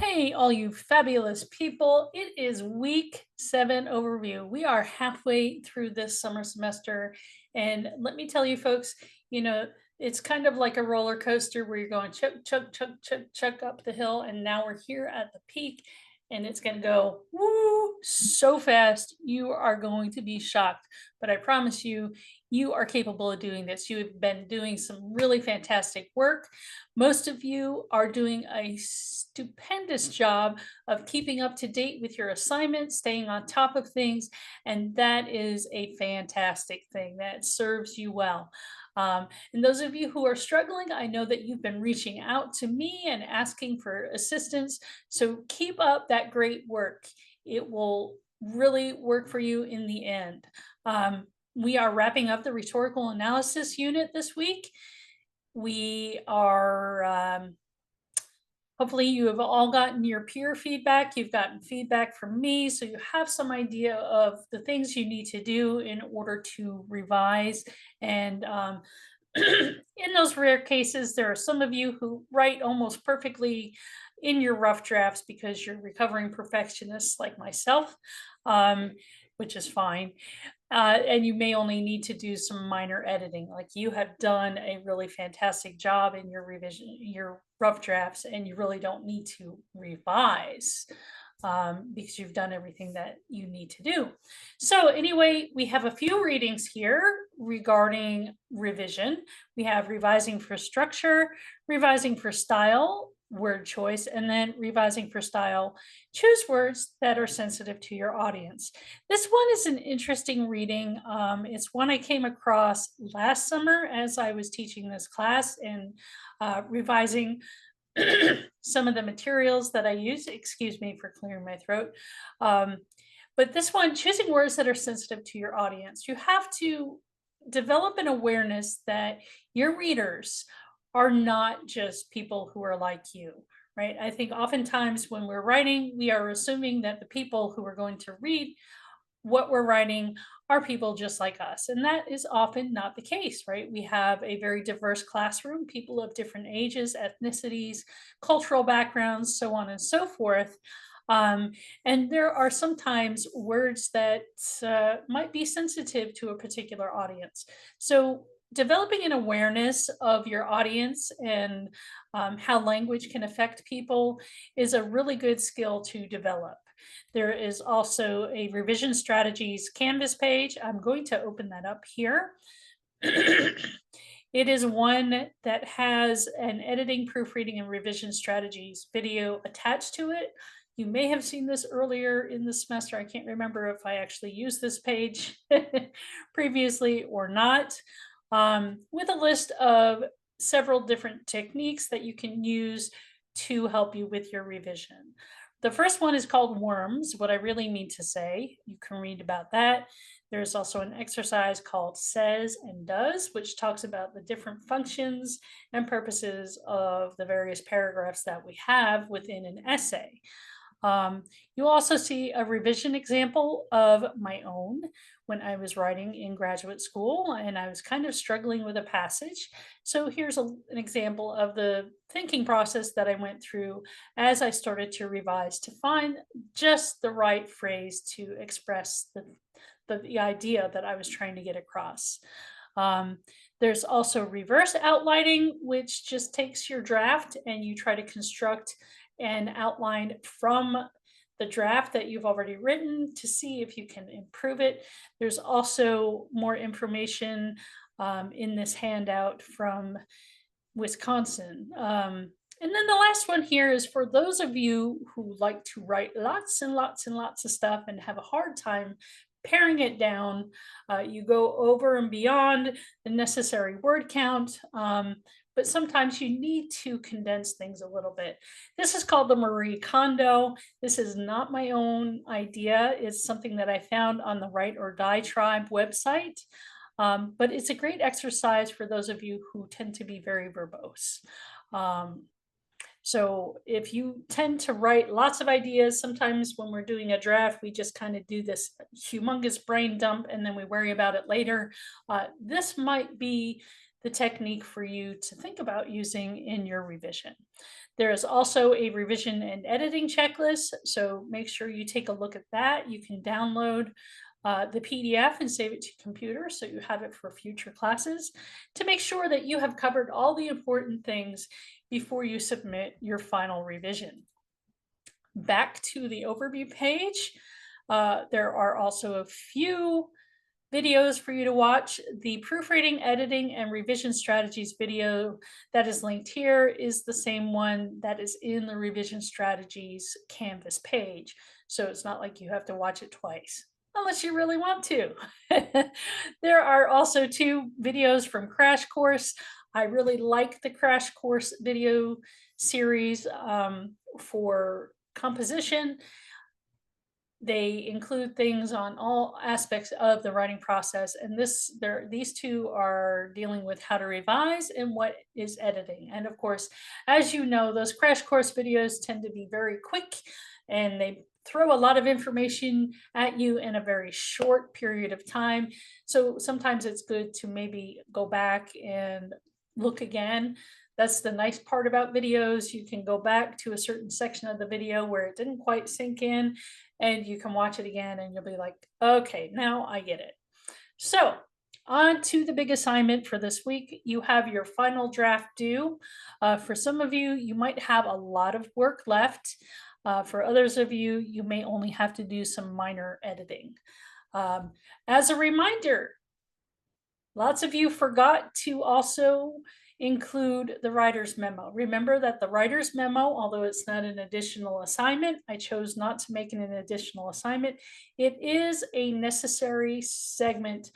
Hey, all you fabulous people. It is week 7 overview. We are halfway through this summer semester. And let me tell you, folks, you know, it's kind of like a roller coaster where you're going chug, chug, chug, chug, chug up the hill. And now we're here at the peak and it's going to go woo so fast. You are going to be shocked. But I promise you, you are capable of doing this. You have been doing some really fantastic work. Most of you are doing a stupendous job of keeping up to date with your assignments, staying on top of things, and that is a fantastic thing. That serves you well. And those of you who are struggling, I know that you've been reaching out to me and asking for assistance. So keep up that great work. It will really work for you in the end. We are wrapping up the rhetorical analysis unit this week. We are, hopefully, you have all gotten your peer feedback. You've gotten feedback from me, so you have some idea of the things you need to do in order to revise. And in those rare cases, there are some of you who write almost perfectly in your rough drafts because you're recovering perfectionists like myself, um, which is fine. And you may only need to do some minor editing. Like you have done a really fantastic job in your revision, your rough drafts, and you really don't need to revise because you've done everything that you need to do. So anyway, we have a few readings here regarding revision. We have revising for structure, revising for style, word choice, and then revising for style. Choose words that are sensitive to your audience. This one is an interesting reading. It's one I came across last summer as I was teaching this class and revising some of the materials that I use. Excuse me for clearing my throat. But this one, choosing words that are sensitive to your audience. You have to develop an awareness that your readers are not just people who are like you, right? I think oftentimes when we're writing, we are assuming that the people who are going to read what we're writing are people just like us. And that is often not the case, right? We have a very diverse classroom, people of different ages, ethnicities, cultural backgrounds, so on and so forth. Um, and there are sometimes words that might be sensitive to a particular audience. So developing an awareness of your audience and how language can affect people is a really good skill to develop. There is also a revision strategies Canvas page. I'm going to open that up here. It is one that has an editing, proofreading, and revision strategies video attached to it. You may have seen this earlier in the semester. I can't remember if I actually used this page previously or not, with a list of several different techniques that you can use to help you with your revision. The first one is called worms, what I really mean to say. You can read about that. There's also an exercise called says and does, which talks about the different functions and purposes of the various paragraphs that we have within an essay. You'll also see a revision example of my own when I was writing in graduate school and I was kind of struggling with a passage. So here's an example of the thinking process that I went through as I started to revise to find just the right phrase to express the idea that I was trying to get across. Um, there's also reverse outlining, which just takes your draft and you try to construct an outline from the draft that you've already written to see if you can improve it. There's also more information in this handout from Wisconsin. And then the last one here is for those of you who like to write lots and lots and lots of stuff and have a hard time paring it down. You go over and beyond the necessary word count, but sometimes you need to condense things a little bit. This is called the Marie Kondo. This is not my own idea. It's something that I found on the Write or Die Tribe website. But it's a great exercise for those of you who tend to be very verbose. So if you tend to write lots of ideas, sometimes when we're doing a draft, we just kind of do this humongous brain dump and then we worry about it later. This might be the technique for you to think about using in your revision. There is also a revision and editing checklist, so make sure you take a look at that. You can download the PDF and save it to your computer so you have it for future classes to make sure that you have covered all the important things before you submit your final revision. Back to the overview page, there are also a few videos for you to watch. The proofreading, editing, and revision strategies video that is linked here is the same one that is in the revision strategies Canvas page. So it's not like you have to watch it twice, unless you really want to. There are also 2 videos from Crash Course. I really like the Crash Course video series for composition. They include things on all aspects of the writing process, and these 2 are dealing with how to revise and what is editing. And of course, as you know, those crash course videos tend to be very quick, and they throw a lot of information at you in a very short period of time. So sometimes it's good to maybe go back and look again. That's the nice part about videos. You can go back to a certain section of the video where it didn't quite sink in, and you can watch it again and you'll be like, okay, now I get it. So on to the big assignment for this week. You have your final draft due. For some of you, you might have a lot of work left. For others of you, you may only have to do some minor editing. As a reminder, lots of you forgot to also include the writer's memo. Remember that the writer's memo, although it's not an additional assignment, I chose not to make it an additional assignment. It is a necessary segment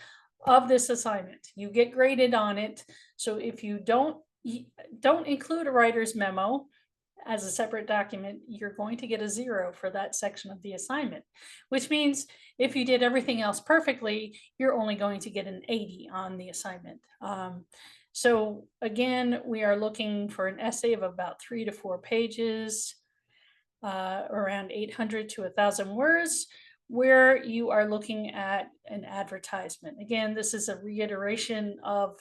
of this assignment. You get graded on it. So if you don't include a writer's memo as a separate document, you're going to get a 0 for that section of the assignment, which means if you did everything else perfectly, you're only going to get an 80 on the assignment. So again, we are looking for an essay of about 3 to 4 pages, around 800 to 1,000 words, where you are looking at an advertisement. Again, this is a reiteration of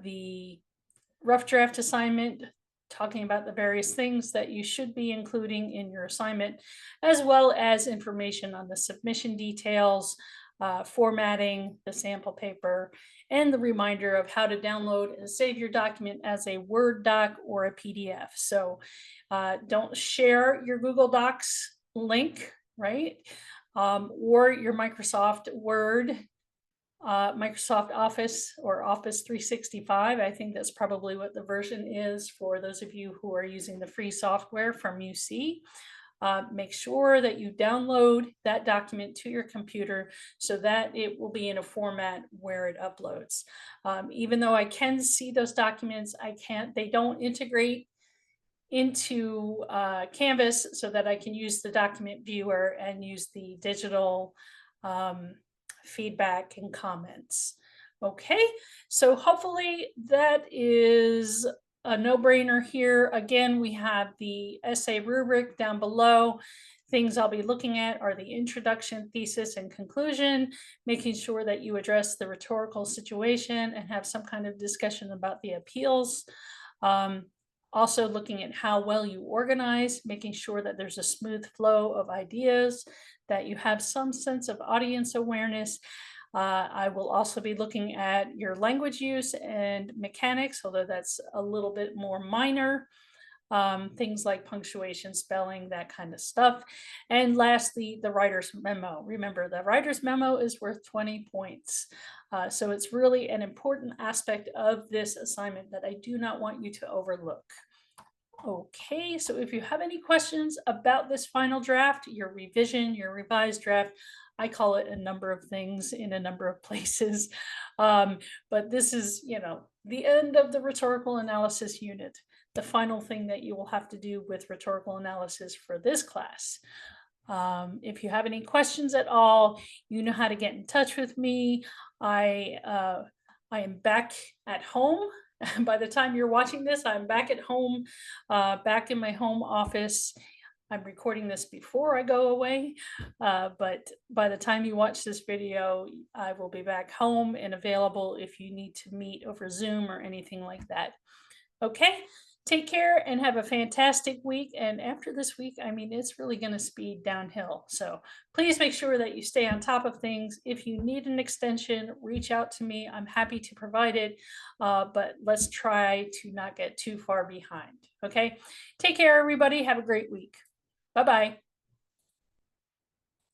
the rough draft assignment, talking about the various things that you should be including in your assignment, as well as information on the submission details, formatting, the sample paper, and the reminder of how to download and save your document as a Word doc or a PDF. So don't share your Google Docs link, right? Or your Microsoft Word, Microsoft Office, or Office 365. I think that's probably what the version is for those of you who are using the free software from UC. Make sure that you download that document to your computer so that it will be in a format where it uploads. Even though I can see those documents, they don't integrate into Canvas so that I can use the document viewer and use the digital feedback and comments. Okay, so hopefully that is a no-brainer here. Again, we have the essay rubric down below. Things I'll be looking at are the introduction, thesis, and conclusion, making sure that you address the rhetorical situation and have some kind of discussion about the appeals. Also looking at how well you organize, making sure that there's a smooth flow of ideas, that you have some sense of audience awareness. I will also be looking at your language use and mechanics, although that's a little bit more minor. Things like punctuation, spelling, that kind of stuff. And lastly, the writer's memo. Remember, the writer's memo is worth 20 points. So it's really an important aspect of this assignment that I do not want you to overlook. Okay, so if you have any questions about this final draft, your revision, your revised draft, I call it a number of things in a number of places. But this is, the end of the rhetorical analysis unit, the final thing that you will have to do with rhetorical analysis for this class. If you have any questions at all, you know how to get in touch with me. I am back at home. By the time you're watching this, I'm back at home, back in my home office. I'm recording this before I go away, but by the time you watch this video, I will be back home and available if you need to meet over Zoom or anything like that. Okay, Take care and have a fantastic week. And after this week, I mean, it's really going to speed downhill. So please make sure that you stay on top of things. If you need an extension, reach out to me. I'm happy to provide it. But let's try to not get too far behind. Okay. Take care, everybody. Have a great week. Bye bye.